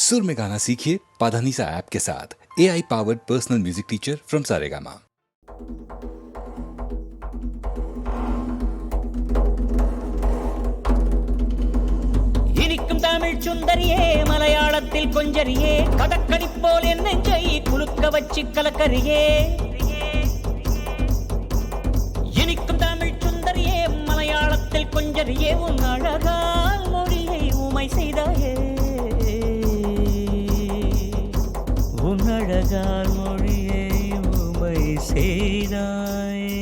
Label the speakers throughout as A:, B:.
A: सुर में गाना सीखिए पाधानीसा ऐप के साथ। AI powered personal music teacher from Saregama.
B: இனிக்கும் தமிழ் சுந்தரியே மலையாளத்தில் கொஞ்சரியே கடற்கனி போல் என் நெஞ்சை குலுக்க வச்சு கலக்கரியே. இனிக்கும் தமிழ் சுந்தரியே மலையாளத்தில் கொஞ்சரியே உன் அழகால் மொழியை உமை செய்தாயே. உன் அழகால் மொழியை உமை செய்தாயே.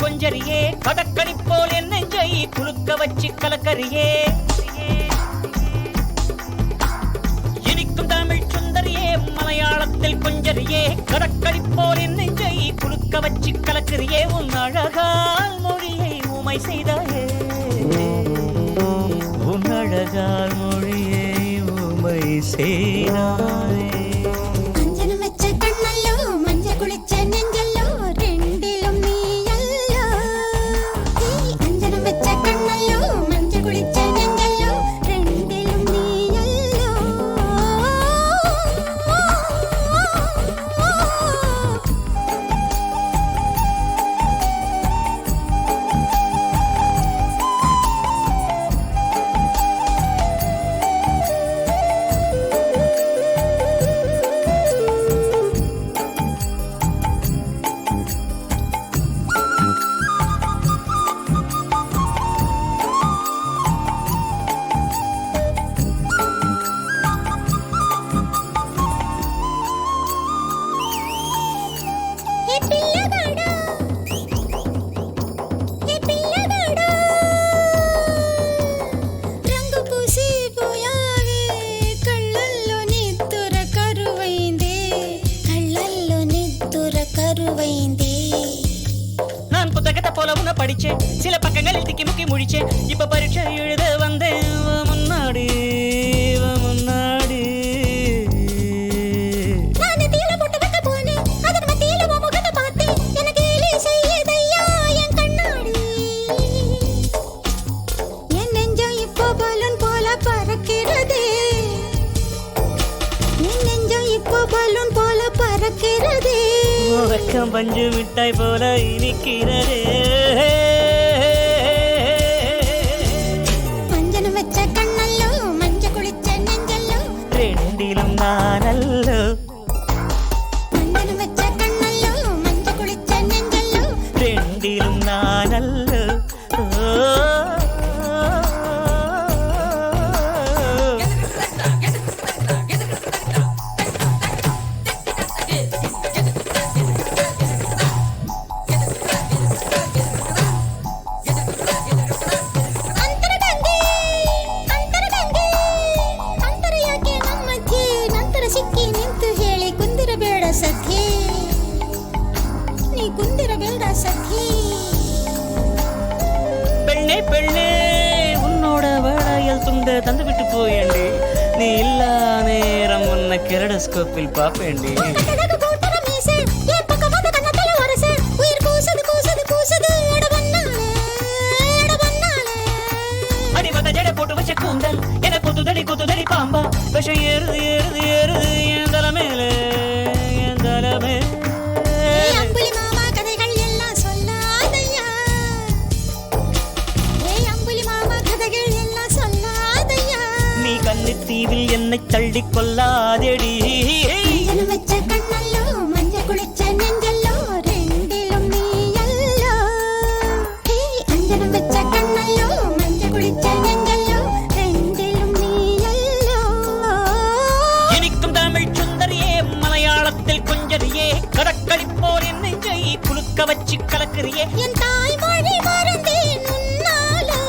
B: கொஞ்சரியே கடற்கனி போல் என் நெஞ்சை குலுக்க வச்சு கலக்கரியே. இனிக்கும் தமிழ் சுந்தரியே மலையாளத்தில் கொஞ்சரியே கடற்கனி போல் என் நெஞ்சை குலுக்க வச்சு கலக்கரியே. உன் அழகால் மொழியை உமை செய்தாயே. உன் அழகால் மொழியை உமை செய்தாயே. நான் புத்தகத்தை போல உன்னை படிச்சேன், சில பக்கங்களில் திக்கி முக்கி முடிச்சேன். இப்ப பரீட்சை எழுத வந்தேன் முன்னாடி முன்னாடி. வெக்கம் பஞ்சு மிட்டாய் போல இனிக்கிறதே.
C: மஞ்சள் வச்ச கண்ணல்லோ மஞ்ச குளிச்ச நெஞ்சல்லோ
B: ரெண்டிலும் நானல்லோ.
C: மஞ்சள் வச்ச கண்ணல்லோ மஞ்ச குளிச்ச நெஞ்சல்லோ
B: ரெண்டிலும் நானல்லோ. பெண்ணே பெண்ணே உன்னோட வேளையில் துண்ட தந்து விட்டு போயேண்டி. நீ இல்லா நேரம் உன்னை கெரடஸ்கோப்பில் பாப்பேண்டி. அடிமத ஜடை போட்டு வச்ச கூந்தல் என கொத்துதடி பாம்பா. விஷம் ஏறுது ஏறுது ஏறுது என் தலை மேலே என் தலை மேலே. தீவில் என்னை தள்ளி கொள்ளாதேடி.
C: வச்ச கண்ணல்லோ மஞ்ச குளிச்ச நெஞ்சல்லோ ரெண்டிலும் நீ அல்லோ. அஞ்சனம் வச்ச கண்ணல்லோ மஞ்ச குளிச்ச நெஞ்சல்லோ ரெண்டிலும் நீ அல்லோ.
B: இனிக்கும் தமிழ் சுந்தரியே மலையாளத்தில் கொஞ்சரியே கடற்கனி போல் என் நெஞ்சை குலுக்க வச்சு கலக்கரியே.
C: என் தாய்மொழி மறந்தேன் உன்னாலோ.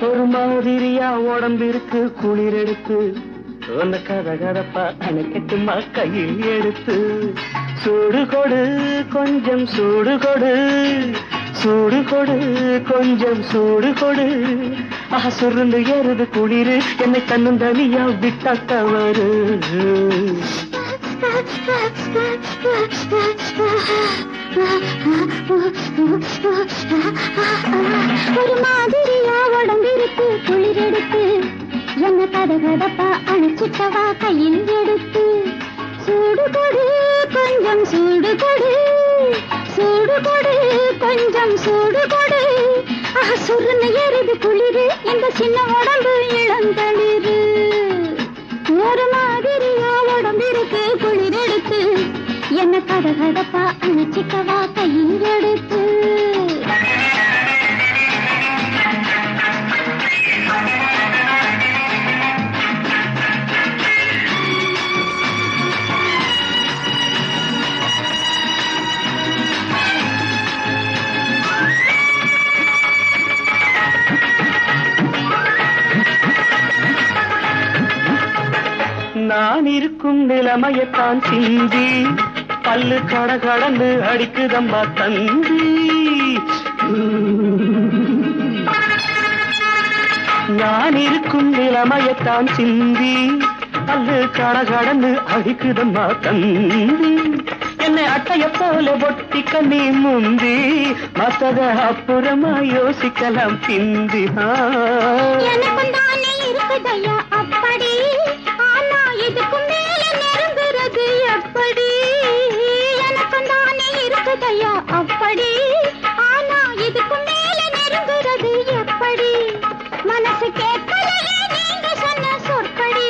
D: ஒரு மாதிரியா உடம்பிற்கு குளிர் எடுத்து உன்னை கதகதப்பா அணைக்கட்டுமா கையில் எடுத்து சூடு கொடு கொஞ்சம் சூடு கொடு சூடு கொடு கொஞ்சம் சூடு கொடு சுருந்து ஏறுது குளிரு என்னை தன்னந்தனியா விட்டா தவறு
C: ஒரு மாதிரியா உடம்பிருக்கு குளிர் எடுத்து என்ன கதகதப்பா அணைச்சிட்டவா கையில் எடுத்து சூடு கொடு கொஞ்சம் சூடு கொடு சூடு கொடு கொஞ்சம் சூடு கொடு சுருன்னு ஏறுது குளிரு இந்த சின்ன உடம்பு இளந்தளிரு ஒரு மாதிரியா உடம்பிருக்கு குளிர் எடுத்து என்ன கதகதப்பா அணைச்சிட்டவா கையில் எடுத்து
D: நான் இருக்கும் நிலைமையத்தான் சிந்தி பல்லு கடகடன்னு அடிக்குதம்பா தந்தி நான் இருக்கும் நிலைமையத்தான் சிந்தி பல்லு கடகடன்னு அடிக்குதம்பா தந்தி என்னை அட்டைய போல ஒட்டிக்க நீ முந்தி மத்தத அப்புறமா யோசிக்கலாம் பிந்தி
C: எனக்கும் தானே இருக்குதையா அப்படி ஆனா இதுக்கும் மேல நெருங்குறது எப்படி எனக்கும் தானே இருக்குதையா அப்படி ஆனா இதுக்கும் மேல நெருங்குறது எப்படி மனசு கேட்கலையே நீங்க சொன்ன சொற்படி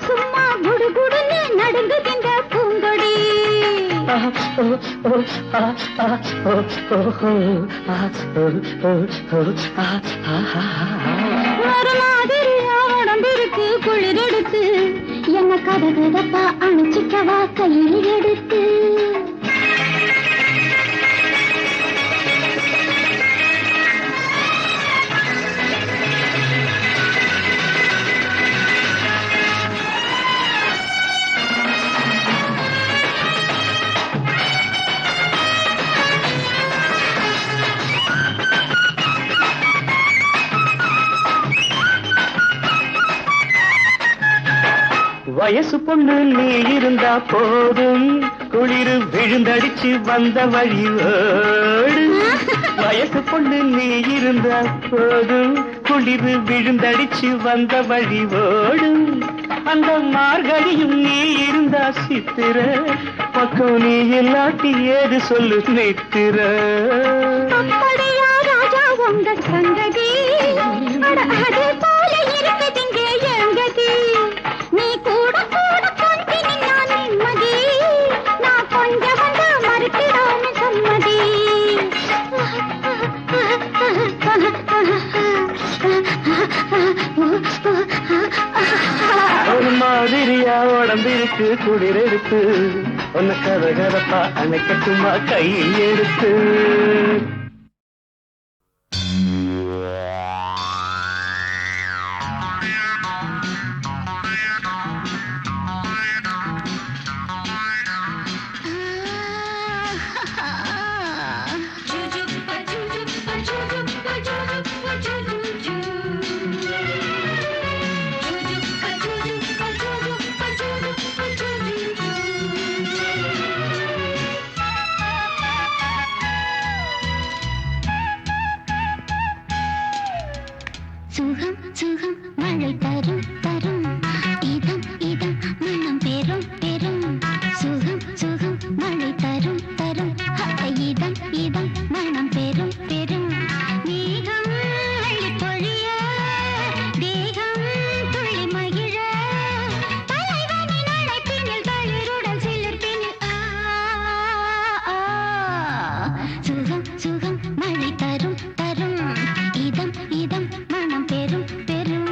C: சும்மா குடுகுடுன்னு நடுங்குகின்ற பூங்கொடி ஒரு மாதிரியா உடம்பிருக்கு குளிர் எடுத்து என்ன கதகதப்பா அணைச்சிக்கவா கையில் எடுத்து
D: வயசு பொண்ணு நீ இருந்தா போதும் குளிர் விழுந்தடிச்சு வந்த வழி ஓடு வயசு பொண்ணு நீ இருந்தா போதும் குளிர் விழுந்தடிச்சு வந்த வழி ஓடும் அந்த மார்கழியும் நீ இருந்தா சித்திர பக்கம் நீ இல்லாட்டி ஏது சொல்லு நித்திர
C: அப்படியா ராஜா உங்க சங்கதி அதே போல இருக்குதுங்க எங்கதி நீ கூட கூட கொஞ்சி நான் நிம்மதி நான் கொஞ்சம் வந்து மறுத்திடாம சம்மதி
D: ஒரு மாதிரியா உடம்பிருக்கு குளிர் இருக்கு உன்னை கதகதப்பா அணைக்கட்டுமா கையில் எடுத்து
C: சுகம் சுகம் மழை தரும் தரும் இதம் இதம் மனம் பெரும் பெரும் சுகம் சுகம் மழை தரும் தரும் இதம் இதம் மனம் பெரும் பெரும் மேகம் அள்ளி பொழிய தேகம் துள்ளி மகிழ தலைவனின் அழைப்பினில் தளிருடல் சிலர் பின்னில் சுகம் சுகம் மழை தரும் தரும் இதம் இதம் மனம் பெரும் பெரும்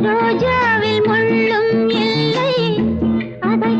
C: ரோஜாவில் முள்ளும் இல்லை அதை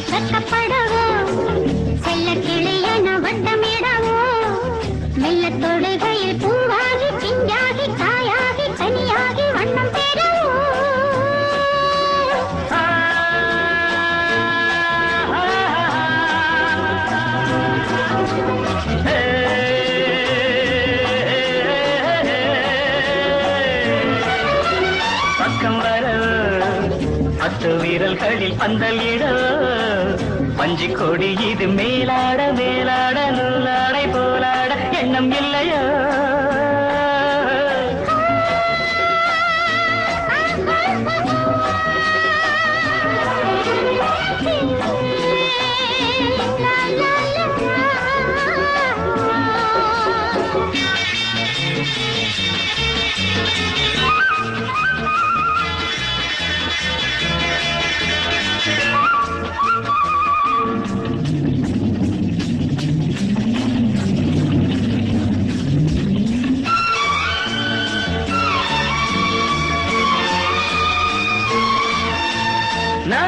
C: வெட்கப்படவோ செல்ல கிளியன வட்டமிடவோ மெல்ல தொடுகையில் பூவாகி பிஞ்சாகி காயாகி கனியாகி வண்ணம் பெறவோ
D: பக்கம் வர 10 வீரல்களில் பந்தலிட பஞ்சி கொடி இது மேலாட மேலாட நூலாடை போலாட எண்ணம் இல்லையா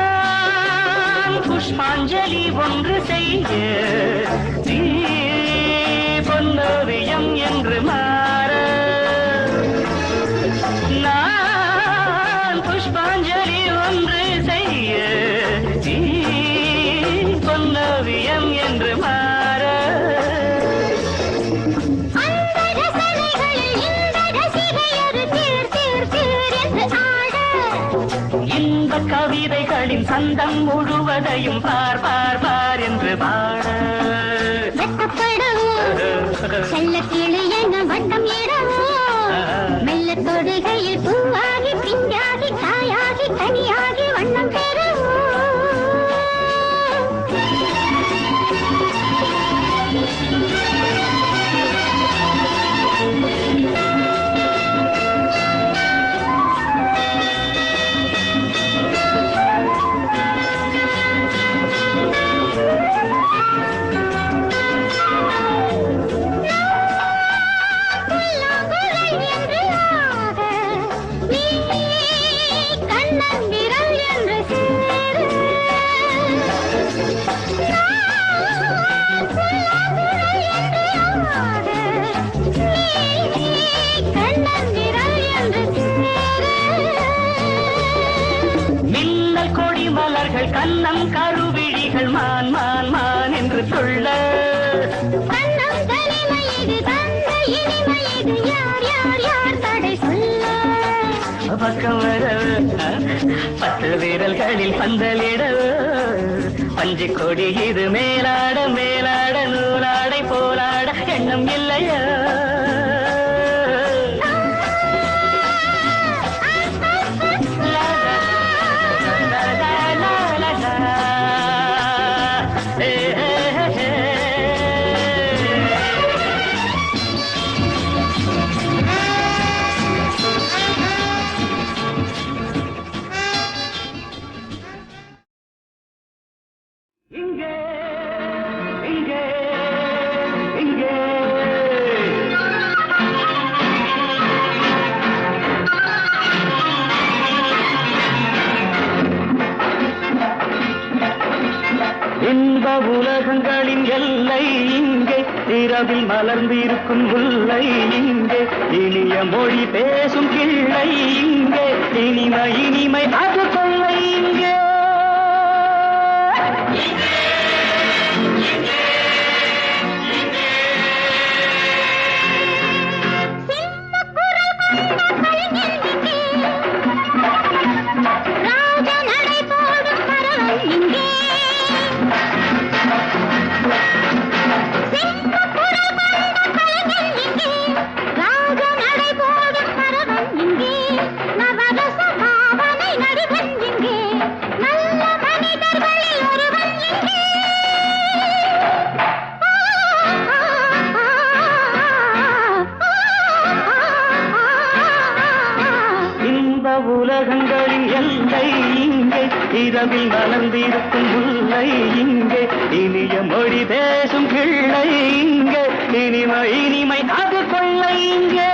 D: நான் புஷ்பாஞ்சலி ஒன்று செய்ய நீ பொன்னோவியம் என்று மாற நான் புஷ்பாஞ்சலி ஒன்று செய்ய நீ பொன்னோவியம் என்று மாற இன்ப கவிதைகளின் சந்தம் முழுவதையும் பார் பார் பார் என்று பாட
C: வெட்கப்படவோ செல்ல கிளியன வட்டம் இடவோ மெல்ல தொடுகையில் பூவாகி பிஞ்சாகி காயாகி கனியாகி வண்ணம் பெறவோ
D: மின்னல் கொடி மலர்கள் கண்ணம் கருவிழிகள் மான் மான் மான் என்று சொல்ல
C: கண்ணம் தனிமையது தந்த இனிமையது யார் யார் யார் தடை சொல்ல
D: பக்கம் வர 10 வீரல்களில் பந்தலிட பஞ்சு கொடி இது மேலாட மேலாட நூலாடை போலாட எண்ணம் இல்லையா இங்கே இங்கே இங்கே இன்ப உலகங்களின் எல்லை இங்கே இரவில் மலர்ந்திருக்கும் முல்லை இங்கே இனிய மொழி பேசும் கிள்ளை இங்கே இனிமை இனிமை அது கொள்ளை இங்கே
C: ராஜ நடை போடும் பரவன் இங்கே
D: உலகங்களின் எல்லை இங்கே இரவில் மலர்ந்திருக்கும் முல்லை இங்கே இனிய மொழி பேசும் பிள்ளை இங்கே இனிமை இனிமை அது கொள்ளை இங்கே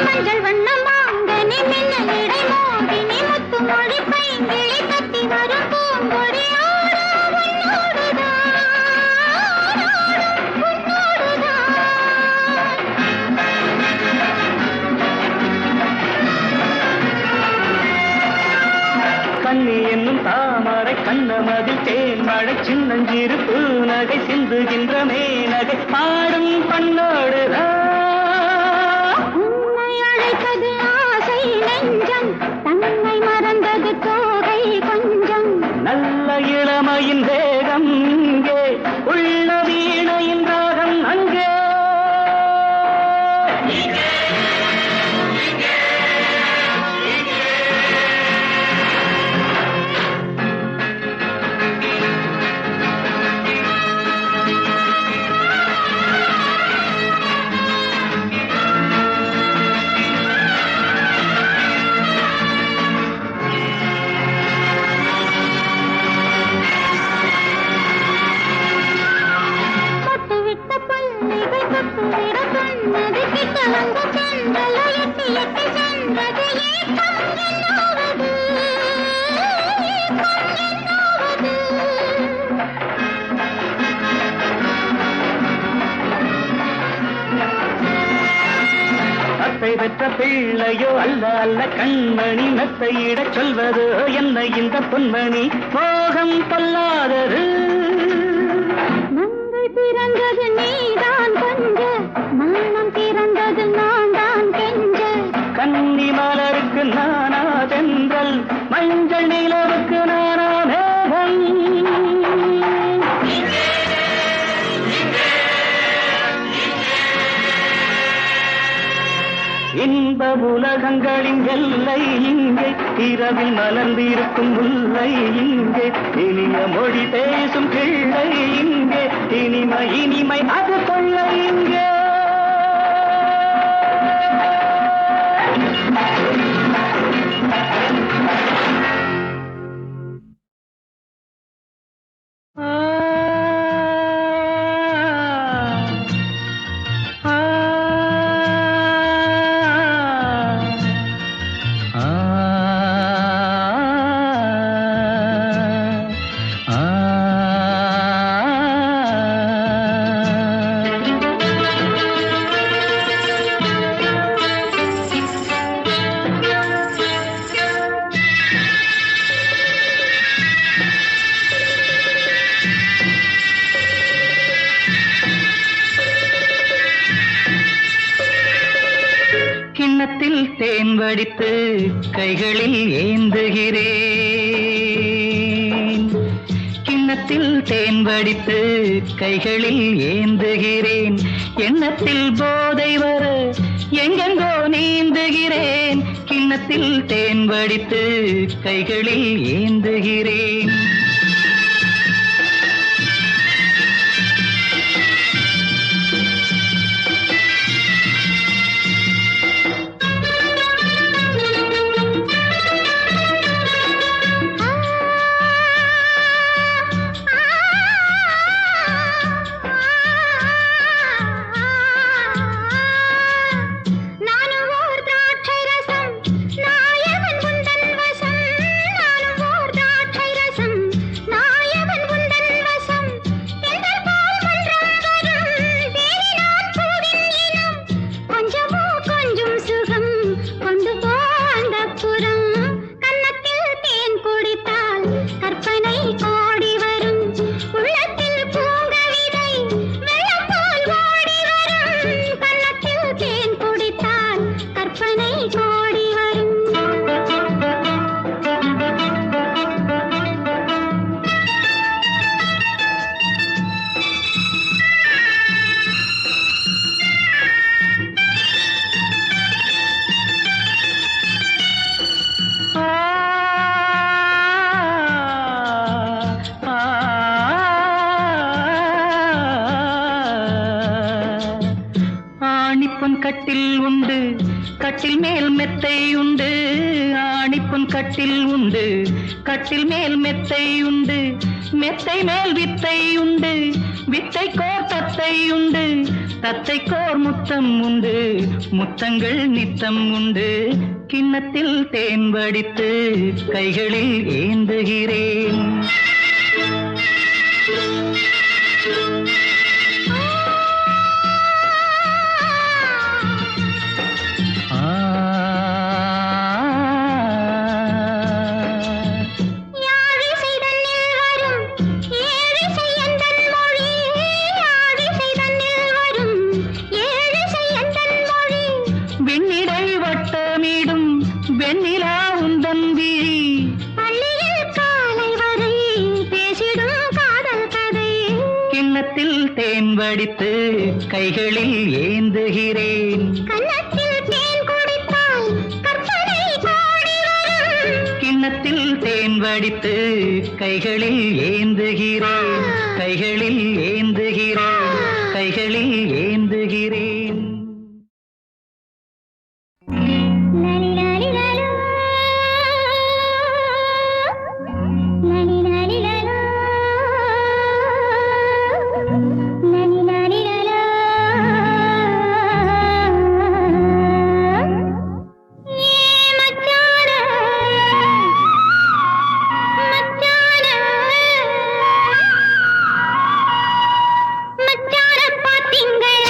C: மஞ்சள் வண்ணம் மாங்கனி மின்னல் இடை மோகினி முத்து மொழி பைங்கிளி தத்தி வரும் பூங்கொடி ஆடும் உன்னோடுதான், உன்னோடுதான்.
D: கண்ணி என்னும் தாமரை கண்ணமதில் தேன் மழை சின்னஞ்சிறு பூநகை சிந்துகின்ற மேனகை பாடும் பண்ணோடுதான்
C: உன்னை அழைத்தது ஆசை நெஞ்சம் தன்னை மறந்தது தோகை கொஞ்சம்
D: நல்ல இளமையின் வேகம் இங்கே உள்ள வீணையின் ராகம் அங்கே
C: தொட்டுவிட்ட பள்ளிகள் தொட்டுவிட சொன்னது கிட்ட வந்த சென்றலோ எட்டி எட்டி சென்றது ஏக்கம் என்னாவது, ஏக்கம் என்னாவது.
D: அத்தை பெற்ற பிள்ளையோ அல்ல அல்ல கண்மணி மெத்தையிடச் சொல்வது என்ன இந்த பொன்மணி மோகம் பொல்லாதது
C: மங்கை பிறந்தது நீதான் கொஞ்ச மானம் பிறந்தது நான் தான் கெஞ்ச
D: கன்னி மலருக்கு நானா தென்றல் மஞ்சள் நிலவுக்கு நானா மேகம் இன்ப உலகங்களின் எல்லை இங்கே இரவில் மலர்ந்திருக்கும் முல்லை இங்கே இனிய மொழி பேசும் பிள்ளை இங்கே இனிமை இனிமை அது கொள்ளை இங்கே கிண்ணத்தில் தேன் வடித்து கைகளில் ஏந்துகிறேன் கிண்ணத்தில் தேன் வடித்து கைகளில் ஏந்துகிறேன் எண்ணத்தில் போதை வர எங்கெங்கோ நீந்துகிறேன் கிண்ணத்தில் தேன் வடித்து கைகளில் ஏந்துகிறேன்
C: நானும் ஓர் திராட்சை ரசம் நாயகன் குந்தன் வசம் நானும் ஓர் திராட்சை ரசம்
D: ஆணிப்பொன் கட்டில் உண்டு, கட்டில் மேல் மெத்தை உண்டு. ஆணிப்பொன் கட்டில் உண்டு, கட்டில் மேல் மெத்தை உண்டு. மெத்தை மேல் வித்தை உண்டு, வித்தைக்கோர் தத்தை உண்டு. தத்தைக்கோர் முத்தம் உண்டு, முத்தங்கள் நித்தம் உண்டு. கிண்ணத்தில் தேன் வடித்து கைகளில் ஏந்துகிறேன். வெண்ணிடை வட்டமிடும் வெண்ணிலா உந்தன் விழி,
C: பள்ளியில் காலை வரை பேசிடும் காதல் கதை.
D: கிண்ணத்தில் தேன் வடித்து கைகளில் ஏந்துகிறேன்.
C: கன்னத்தில் தேன் குடித்தால் கற்பனை கோடி வரும்.
D: கிண்ணத்தில் தேன் வடித்து கைகளில் ஏந்துகிறேன். கைகளில் ஏந்துகிறேன். கைகளில் ஏந்துகிறேன்.
C: மச்சான பாத்தீங்களா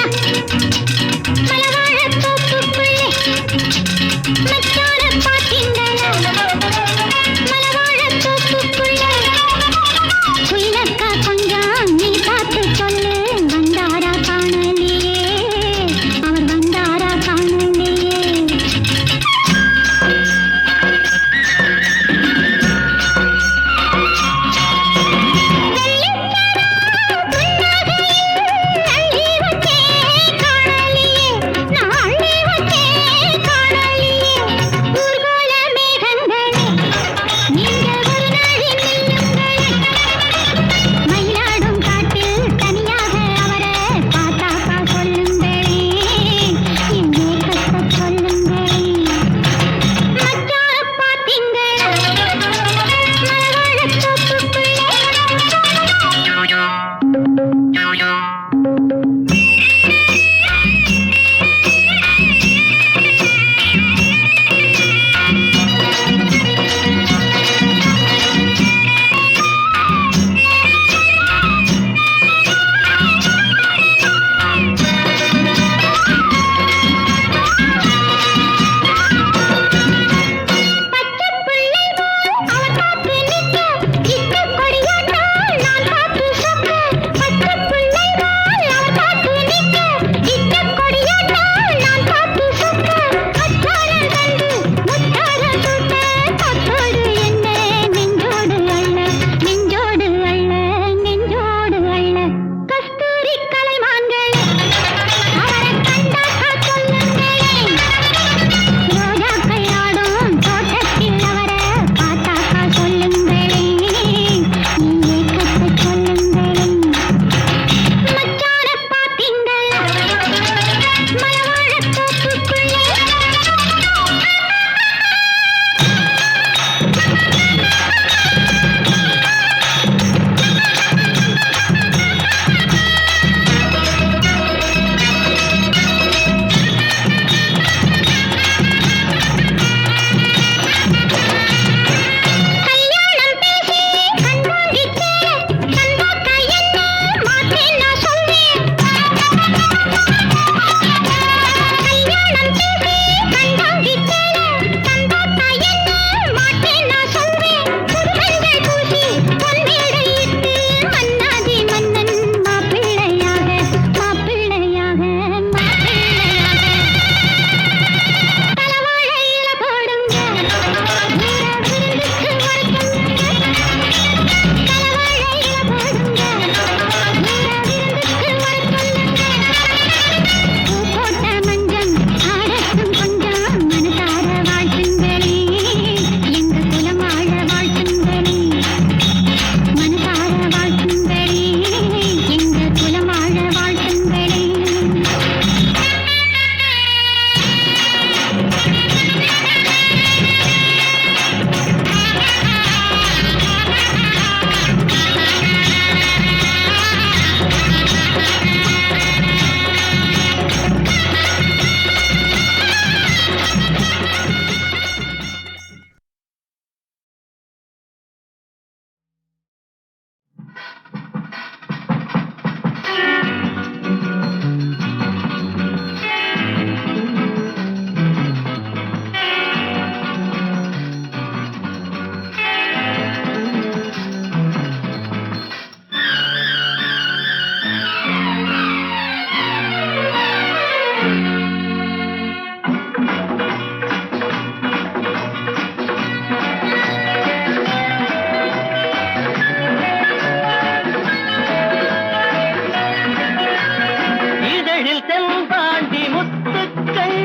D: இதழில் தென்பாண்டி முத்துக்கள்,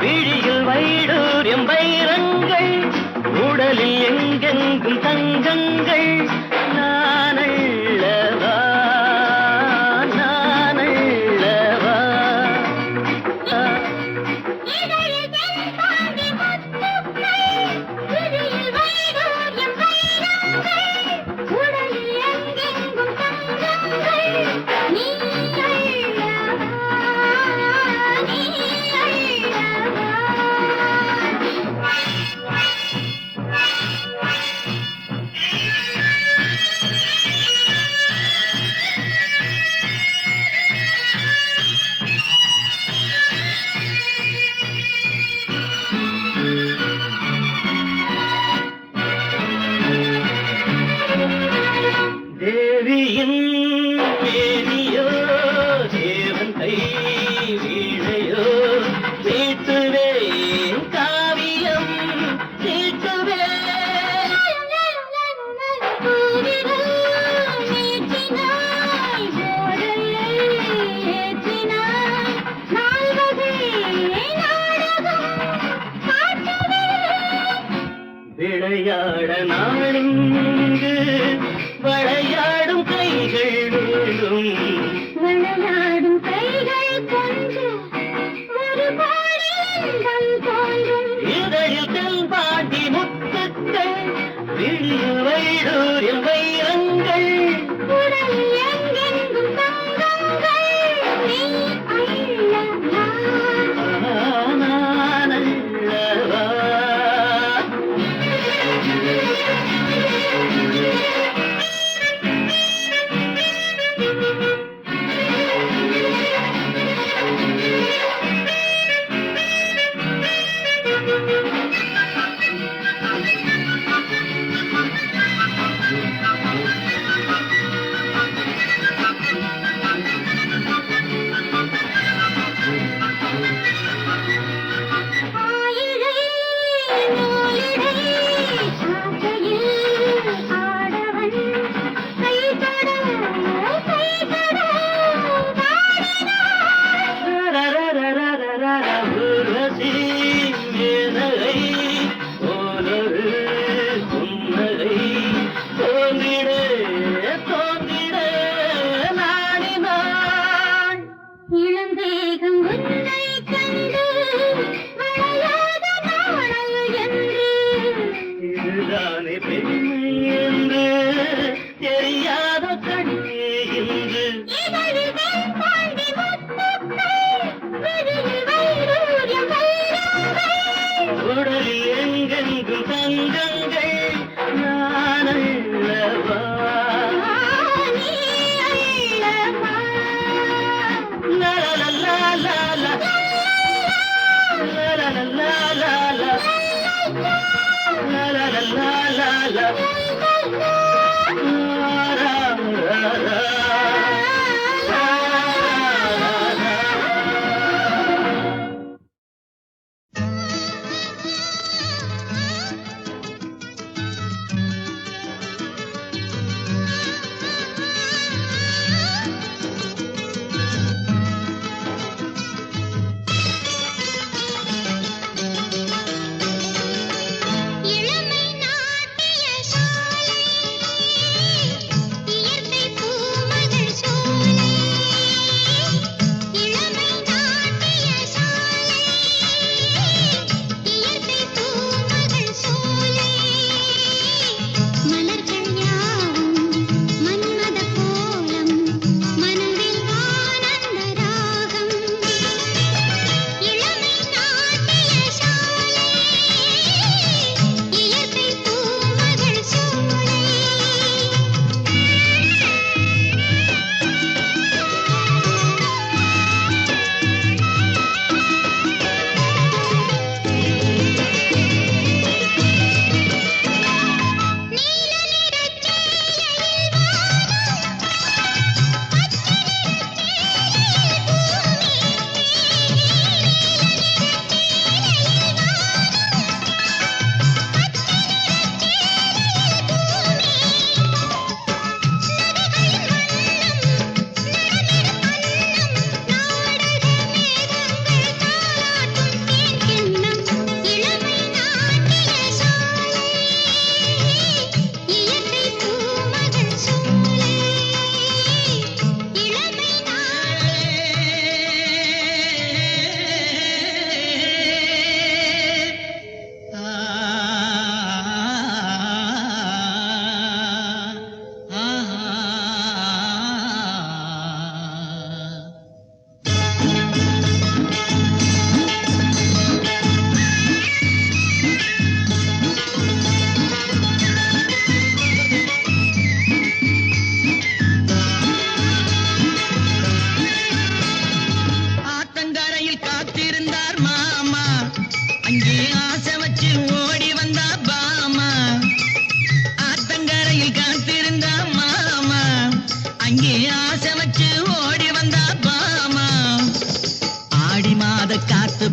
D: விழியில் வைடூரியம் வைரங்கள், உடலில் எங்கெங்கும் தங்கங்கள். நானல்லவா நானல்லவா
C: இதழில் தென்பாண்டி முத்துக்கள், விழியில் வைடூரியம் வைரங்கள், உடலில் எங்கெங்கும் தங்கங்கள். நீ அல்லவா நீ
D: தேவியின் மேனியோ தேவந்தை வீணையோ, தீட்டுவேன் காவியம் தீட்டுவேன். விளையாட நாடுங்கு விளையாடும் கைகள் வேணும்.
C: விளையாடும் கைகள் கொண்டு ஒரு கோடி இன்பம் தோன்றும்.
D: இதழில் தென்பாண்டி முத்துக்கள், விழியில் வைடூரியம் வைரங்கள்,
C: உடல் எங்கெங்கும் தங்கங்கள். நீ அல்லவா
D: நானல்லவா
C: ஆயிழை நூலிழை ஆசையில் ஆடவன் கைதொட பாடினான்.
D: ஊர்வசி மேனகை போலொரு புன்னகை தோன்றிட தோன்றிட நாடினான்.
C: இளந்தேகம் உன்னை கண்டு வளையாத நாணல் என்று.
D: இதுதானே பெண்மை என்று தெரியாத கண்ணே என்று.
C: இதழில் வெண்பாண்டி முத்துக்கள், விழியில் வைடூரியம் வைரங்கள்,
D: உடலில் எங்கெங்கும் தங்கங்கள். நானல்லவா
C: நீ அல்லவா
D: லலலலலல. லலலலலல. லலலலலல. ராராரா.
C: இளமை நாட்டிய சாலை, இயற்கை பூமகள்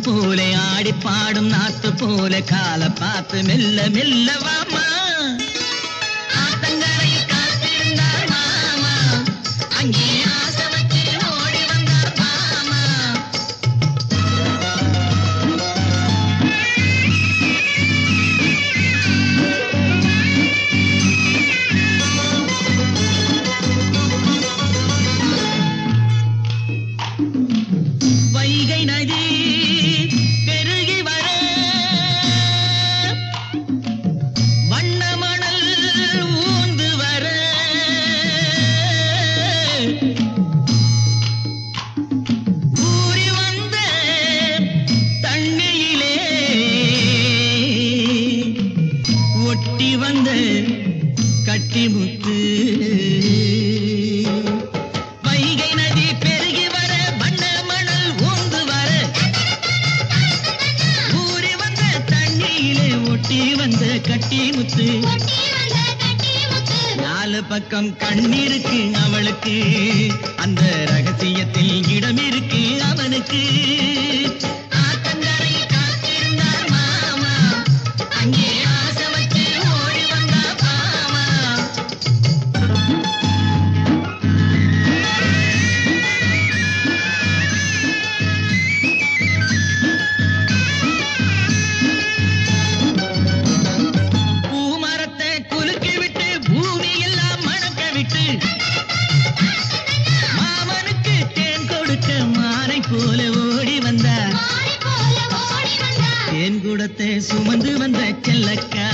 E: போல ஆடி பாடும் நாத்து போல காலை பார்த்து மெல்ல மெல்ல வாமா ஆத்தங்கரை காத்திருந்தார் மாமா அங்கே ஆசை வச்சு ஓடி வந்தார் மாமா வைகை நதி பெருகி வர வண்ணமணல் ஊந்து வர ஊறி வந்த தண்ணியிலே ஒட்டி வந்த கட்டிமுத்து வைகை நதி பெருகி வர வண்ணமணல் ஊந்து வர ஊறி வந்த தண்ணியிலே ஒட்டி வந்த கட்டிமுத்து நாலு பக்கம் கண்ணிருக்கு அவளுக்கு அந்த ரகசியத்தில் இடம் இருக்கு அவனுக்கு ஆத்தங்கரை காத்திருந்தார் மாமா அங்கே ஆசை வச்சு ஓடி வந்தா பாமா பூமரத்தை குலுக்கி விட்டு பூமி எல்லாம் மணக்க விட்டு மாமனுக்கு தேன் கொடுக்க மானை போல ஓடி வந்தார் தேன் கூடத்தை சுமந்து வந்த செல்லக்கா